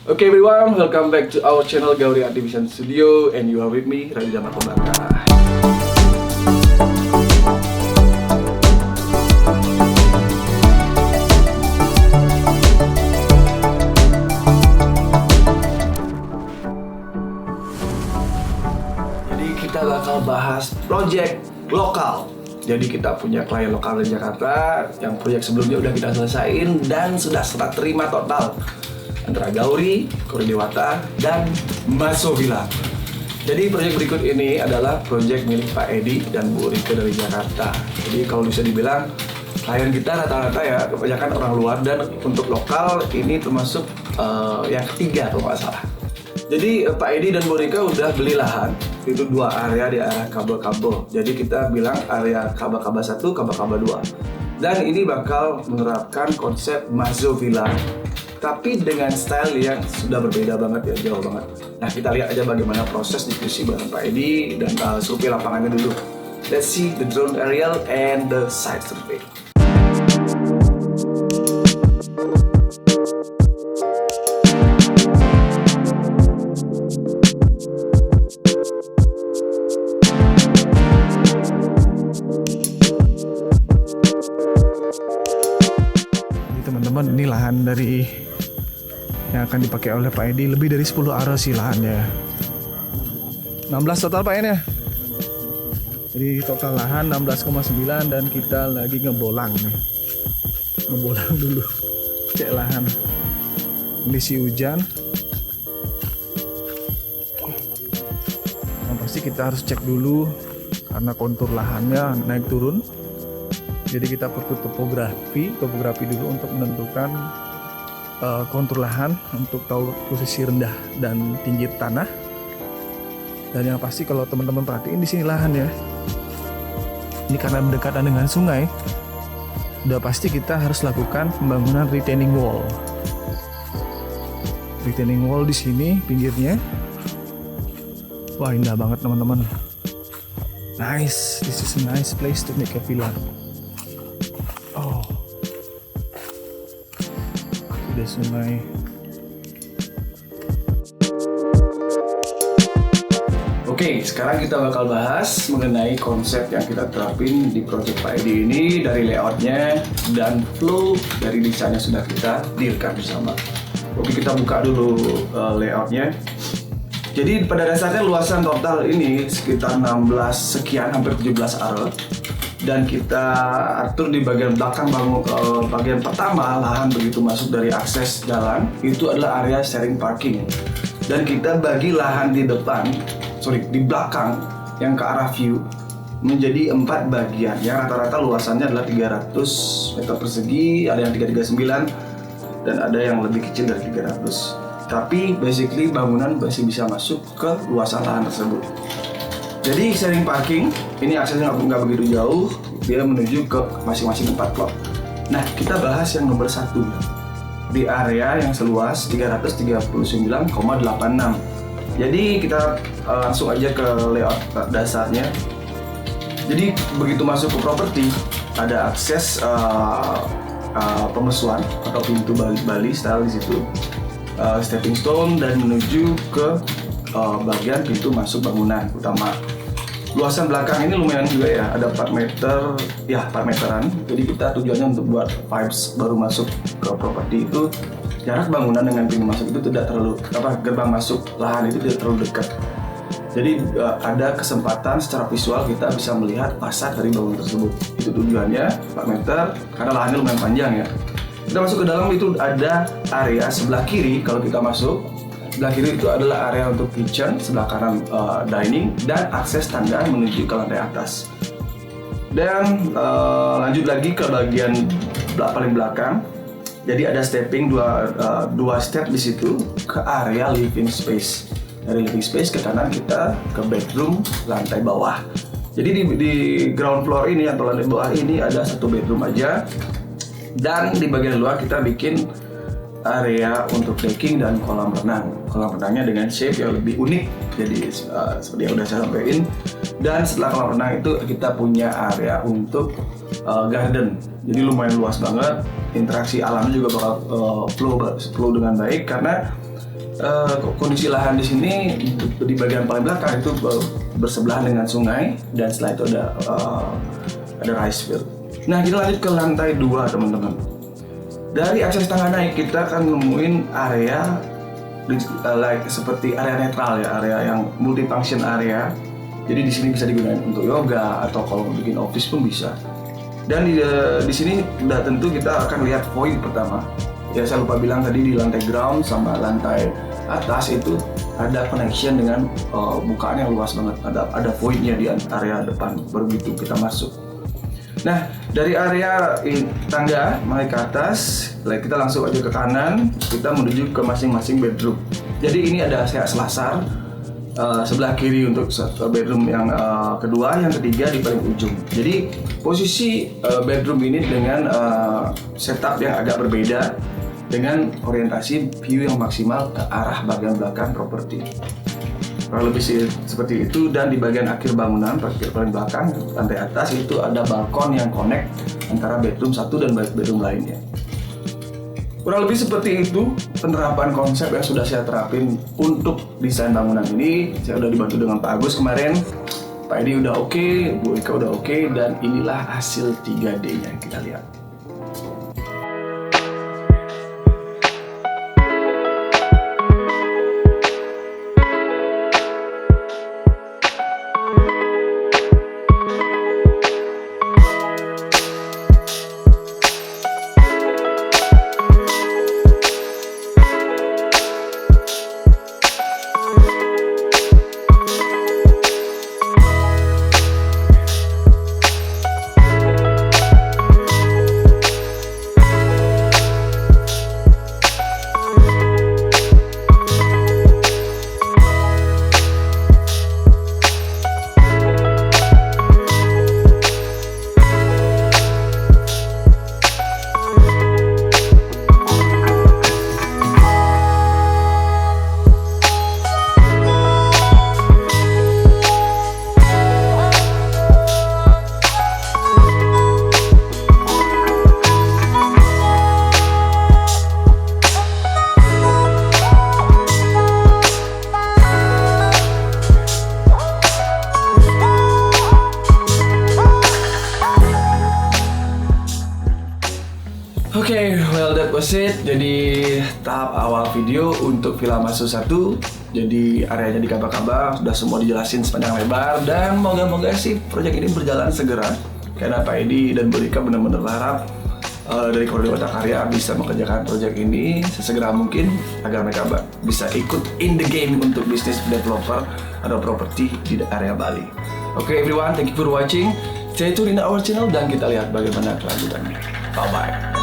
Okay everyone, welcome back to our channel Gauri Art Division Studio, and you are with me, Raditya Pembaka. Jadi kita bakal bahas project lokal. Jadi kita punya klien lokal di Jakarta yang proyek sebelumnya udah kita selesain dan sudah serah terima total antara Gauri, Kori Dewata, dan Masovilla. Jadi proyek berikut ini adalah proyek milik Pak Edi dan Bu Rike dari Jakarta. Jadi kalau bisa dibilang klien kita rata-rata ya kebanyakan orang luar, dan untuk lokal ini termasuk yang ketiga kalau nggak salah. Jadi Pak Edi dan Bu Rike udah beli lahan, itu dua area di area kabel-kabel. Jadi kita bilang area kabel-kabel 1, kabel-kabel 2. Dan ini bakal menerapkan konsep Masovilla, tapi dengan style yang sudah berbeda banget ya, jauh banget. Nah kita lihat aja bagaimana proses diskusi bareng Pak Edi dan survei lapangannya dulu. Let's see the drone aerial and the site survey. Teman-teman, ini lahan dari yang akan dipakai oleh Pak Edi, lebih dari 10 area sih lahannya. 16 total Pak ya. Jadi total lahan 16,9 dan kita lagi ngebolang nih. Ngebolang dulu. Cek lahan. Kondisi hujan. Yang pasti kita harus cek dulu karena kontur lahannya naik turun. Jadi kita perlu topografi dulu untuk menentukan kontur lahan untuk tahu posisi rendah dan tinggi tanah. Dan yang pasti kalau teman-teman perhatiin di sini lahan ya, ini karena berdekatan dengan sungai, udah pasti kita harus lakukan pembangunan retaining wall. Retaining wall di sini pinggirnya, wah indah banget teman-teman. Nice, this is a nice place to make a villa. Oh, udah sungai. Oke, sekarang kita bakal bahas mengenai konsep yang kita terapin di project Pak Edi ini, dari layoutnya dan flow dari desainnya sudah kita dealkan bersama. Oke, kita buka dulu layoutnya. Jadi pada dasarnya luasan total ini sekitar 16 sekian, hampir 17 area. Dan kita atur di bagian belakang bagian pertama lahan begitu masuk dari akses jalan itu adalah area sharing parking, dan kita bagi lahan di belakang yang ke arah view menjadi 4 bagian yang rata-rata luasannya adalah 300 meter persegi, ada yang 339 dan ada yang lebih kecil dari 300. Tapi basically bangunan masih bisa masuk ke luasan lahan tersebut. Jadi sharing parking ini aksesnya nggak begitu jauh, dia menuju ke masing-masing tempat plot. Nah kita bahas yang nomor 1 di area yang seluas 339,86. Jadi kita langsung aja ke layout dasarnya. Jadi begitu masuk ke properti ada akses pemesuan atau pintu Bali style di situ, stepping stone dan menuju ke bagian pintu masuk bangunan utama. Luasan belakang ini lumayan juga ya, ada 4 meteran. Jadi kita tujuannya untuk buat vibes baru masuk ke properti itu. Jarak bangunan dengan pintu masuk itu tidak terlalu gerbang masuk lahan itu tidak terlalu dekat. Jadi ada kesempatan secara visual kita bisa melihat fasad dari bangunan tersebut. Itu tujuannya 4 meter karena lahannya lumayan panjang ya. Kita masuk ke dalam, itu ada area sebelah kiri. Kalau kita masuk sebelah kiri itu adalah area untuk kitchen, sebelah kanan dining, dan akses tangga menuju ke lantai atas. Dan lanjut lagi ke bagian paling belakang. Jadi ada stepping dua step di situ ke area living space. Dari living space ke kanan kita ke bedroom lantai bawah. Jadi di ground floor ini atau lantai bawah ini ada 1 bedroom aja. Dan di bagian luar kita bikin area untuk decking dan kolam renang. Kolam renangnya dengan shape yang lebih unik, jadi seperti yang udah saya sampaikan. Dan setelah kolam renang itu kita punya area untuk garden, jadi lumayan luas banget. Interaksi alamnya juga bakal flow dengan baik karena kondisi lahan di sini di bagian paling belakang itu bersebelahan dengan sungai, dan setelah itu ada rice field. Nah, kita lanjut ke lantai 2 teman-teman. Dari akses tangga naik kita akan nemuin area seperti area netral ya, area yang multifunction area. Jadi di sini bisa digunakan untuk yoga atau kalau bikin office pun bisa. Dan di sini udah tentu kita akan lihat void pertama. Ya, saya lupa bilang tadi di lantai ground sama lantai atas itu ada connection dengan bukaan yang luas banget. Ada voidnya di area depan. Baru gitu kita masuk. Nah, dari area tangga naik ke atas, kita langsung aja ke kanan, kita menuju ke masing-masing bedroom. Jadi ini ada selasar sebelah kiri untuk bedroom yang kedua, yang ketiga di paling ujung. Jadi posisi bedroom ini dengan setup yang agak berbeda, dengan orientasi view yang maksimal ke arah bagian belakang properti. Kurang lebih seperti itu. Dan di bagian akhir bangunan, paling belakang, lantai atas itu ada balkon yang connect antara bedroom satu dan bedroom lainnya. Kurang lebih seperti itu penerapan konsep yang sudah saya terapin untuk desain bangunan ini. Saya udah dibantu dengan Pak Agus kemarin, Pak Edi udah oke, Bu Ika udah oke, dan inilah hasil 3D-nya yang kita lihat. Oke, well that was it. Jadi tahap awal video untuk Villa Maso 1. Jadi areanya di Kaba-Kaba sudah semua dijelasin sepanjang lebar, dan moga-moga sih proyek ini berjalan segera. Karena Pak Edi dan Bu Rika benar-benar berharap dari Koridor Watak Karya bisa mengerjakan proyek ini sesegera mungkin agar mereka bisa ikut in the game untuk bisnis developer atau properti di area Bali. Oke everyone, thank you for watching. Stay tune in our channel dan kita lihat bagaimana kelanjutannya. Bye bye.